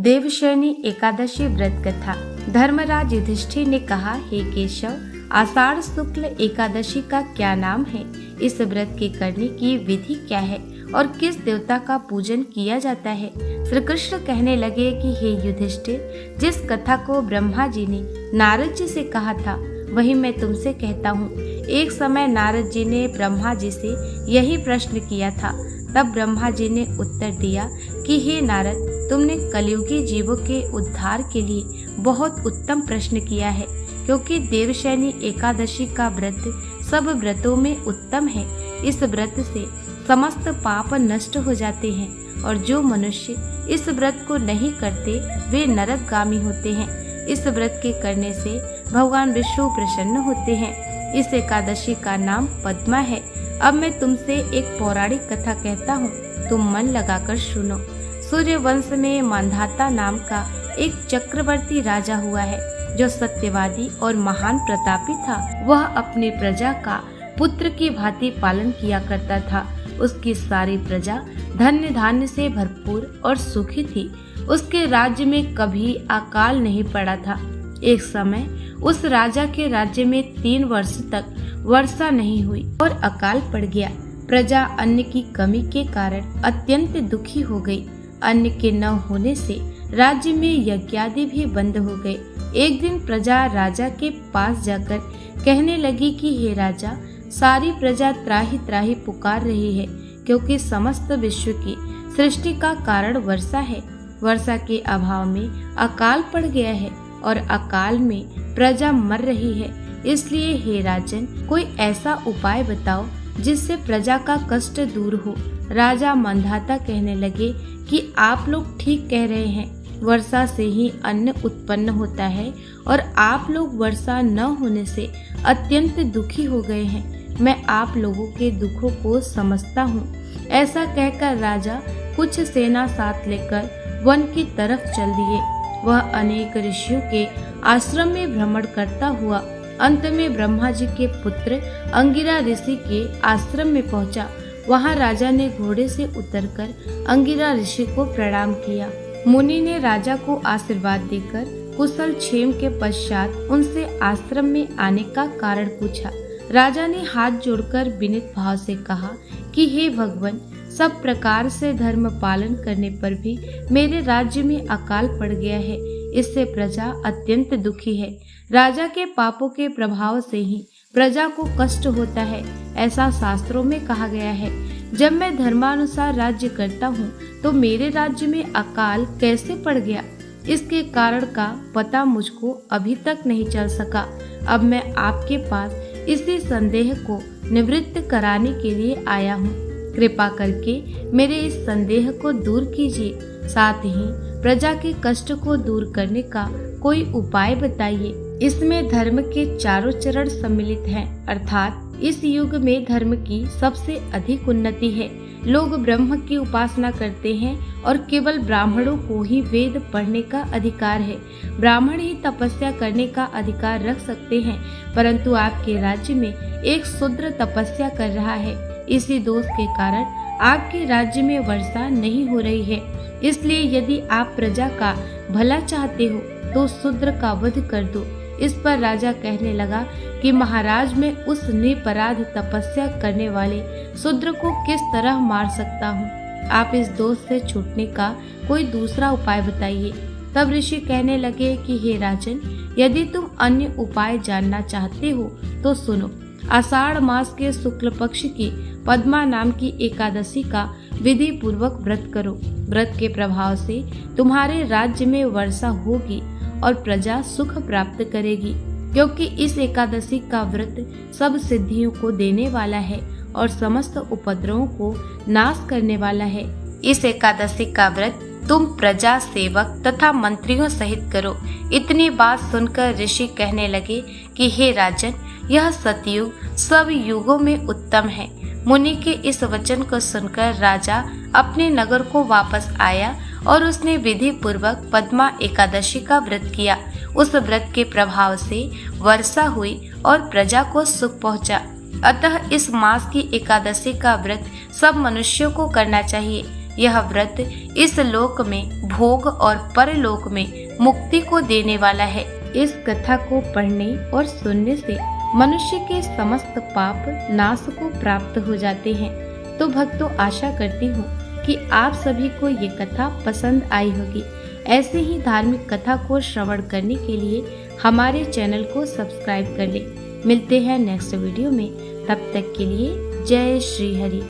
देवशयनी एकादशी व्रत कथा। धर्मराज युधिष्ठिर ने कहा, हे केशव, आषाढ़ शुक्ल एकादशी का क्या नाम है? इस व्रत के करने की विधि क्या है और किस देवता का पूजन किया जाता है? श्री कृष्ण कहने लगे कि हे युधिष्ठिर, जिस कथा को ब्रह्मा जी ने नारद जी से कहा था वही मैं तुमसे कहता हूँ। एक समय नारद जी ने ब्रह्मा जी से यही प्रश्न किया था। तब ब्रह्मा जी ने उत्तर दिया कि हे नारद, तुमने कलियुगी जीवों के उद्धार के लिए बहुत उत्तम प्रश्न किया है, क्योंकि देवशयनी एकादशी का व्रत सब व्रतों में उत्तम है। इस व्रत से समस्त पाप नष्ट हो जाते हैं और जो मनुष्य इस व्रत को नहीं करते वे नरकगामी होते हैं। इस व्रत के करने से भगवान विष्णु प्रसन्न होते हैं। इस एकादशी का नाम पद्मा है। अब मैं तुमसे एक पौराणिक कथा कहता हूँ, तुम मन लगाकर सुनो। सूर्य वंश में मांधाता नाम का एक चक्रवर्ती राजा हुआ है, जो सत्यवादी और महान प्रतापी था। वह अपनी प्रजा का पुत्र की भांति पालन किया करता था। उसकी सारी प्रजा धन्य धान्य से भरपूर और सुखी थी। उसके राज्य में कभी अकाल नहीं पड़ा था। एक समय उस राजा के राज्य में 3 वर्ष तक वर्षा नहीं हुई और अकाल पड़ गया। प्रजा अन्न की कमी के कारण अत्यंत दुखी हो गई। अन्न के न होने से राज्य में यज्ञादि भी बंद हो गए। एक दिन प्रजा राजा के पास जाकर कहने लगी कि हे राजा, सारी प्रजा त्राहि त्राहि पुकार रही है, क्योंकि समस्त विश्व की सृष्टि का कारण वर्षा है। वर्षा के अभाव में अकाल पड़ गया है और अकाल में प्रजा मर रही है। इसलिए हे राजन, कोई ऐसा उपाय बताओ जिससे प्रजा का कष्ट दूर हो। राजा मंधाता कहने लगे कि आप लोग ठीक कह रहे हैं, वर्षा से ही अन्न उत्पन्न होता है और आप लोग वर्षा न होने से अत्यंत दुखी हो गए हैं। मैं आप लोगों के दुखों को समझता हूँ। ऐसा कहकर राजा कुछ सेना साथ लेकर वन की तरफ चल दिए। वह अनेक ऋषियों के आश्रम में भ्रमण करता हुआ अंत में ब्रह्मा जी के पुत्र अंगिरा ऋषि के आश्रम में पहुंचा। वहां राजा ने घोड़े से उतरकर अंगिरा ऋषि को प्रणाम किया। मुनि ने राजा को आशीर्वाद देकर कुशल क्षेम के पश्चात उनसे आश्रम में आने का कारण पूछा। राजा ने हाथ जोड़कर विनीत भाव से कहा कि हे भगवान, सब प्रकार से धर्म पालन करने पर भी मेरे राज्य में अकाल पड़ गया है। इससे प्रजा अत्यंत दुखी है। राजा के पापों के प्रभाव से ही प्रजा को कष्ट होता है, ऐसा शास्त्रों में कहा गया है। जब मैं धर्मानुसार राज्य करता हूँ तो मेरे राज्य में अकाल कैसे पड़ गया, इसके कारण का पता मुझको अभी तक नहीं चल सका। अब मैं आपके पास इसी संदेह को निवृत्त कराने के लिए आया हूँ। कृपा करके मेरे इस संदेह को दूर कीजिए। साथ ही प्रजा के कष्ट को दूर करने का कोई उपाय बताइए। इसमें धर्म के चारों चरण सम्मिलित हैं, अर्थात इस युग में धर्म की सबसे अधिक उन्नति है। लोग ब्रह्म की उपासना करते हैं और केवल ब्राह्मणों को ही वेद पढ़ने का अधिकार है। ब्राह्मण ही तपस्या करने का अधिकार रख सकते हैं, परंतु आपके राज्य में एक शूद्र तपस्या कर रहा है। इसी दोष के कारण आपके राज्य में वर्षा नहीं हो रही है। इसलिए यदि आप प्रजा का भला चाहते हो तो शूद्र का वध कर दो। इस पर राजा कहने लगा कि महाराज, मैं उस निरपराध तपस्या करने वाले शूद्र को किस तरह मार सकता हूँ? आप इस दोष से छूटने का कोई दूसरा उपाय बताइए। तब ऋषि कहने लगे कि हे राजन, यदि तुम अन्य उपाय जानना चाहते हो तो सुनो। आषाढ़ मास के शुक्ल पक्ष की पद्मा नाम की एकादशी का विधि पूर्वक व्रत करो। व्रत के प्रभाव से तुम्हारे राज्य में वर्षा होगी और प्रजा सुख प्राप्त करेगी, क्योंकि इस एकादशी का व्रत सब सिद्धियों को देने वाला है और समस्त उपद्रवों को नाश करने वाला है। इस एकादशी का व्रत तुम प्रजा, सेवक तथा मंत्रियों सहित करो। इतनी बात सुनकर ऋषि कहने लगे कि हे राजन, यह सतयुग सब युगों में उत्तम है। मुनि के इस वचन को सुनकर राजा अपने नगर को वापस आया और उसने विधि पूर्वक पद्मा एकादशी का व्रत किया। उस व्रत के प्रभाव से वर्षा हुई और प्रजा को सुख पहुंचा। अतः इस मास की एकादशी का व्रत सब मनुष्यों को करना चाहिए। यह व्रत इस लोक में भोग और परलोक में मुक्ति को देने वाला है। इस कथा को पढ़ने और सुनने से मनुष्य के समस्त पाप नाश को प्राप्त हो जाते हैं। तो भक्तों, आशा करती हूँ कि आप सभी को ये कथा पसंद आई होगी। ऐसे ही धार्मिक कथा को श्रवण करने के लिए हमारे चैनल को सब्सक्राइब कर लें। मिलते हैं नेक्स्ट वीडियो में, तब तक के लिए जय श्री हरि।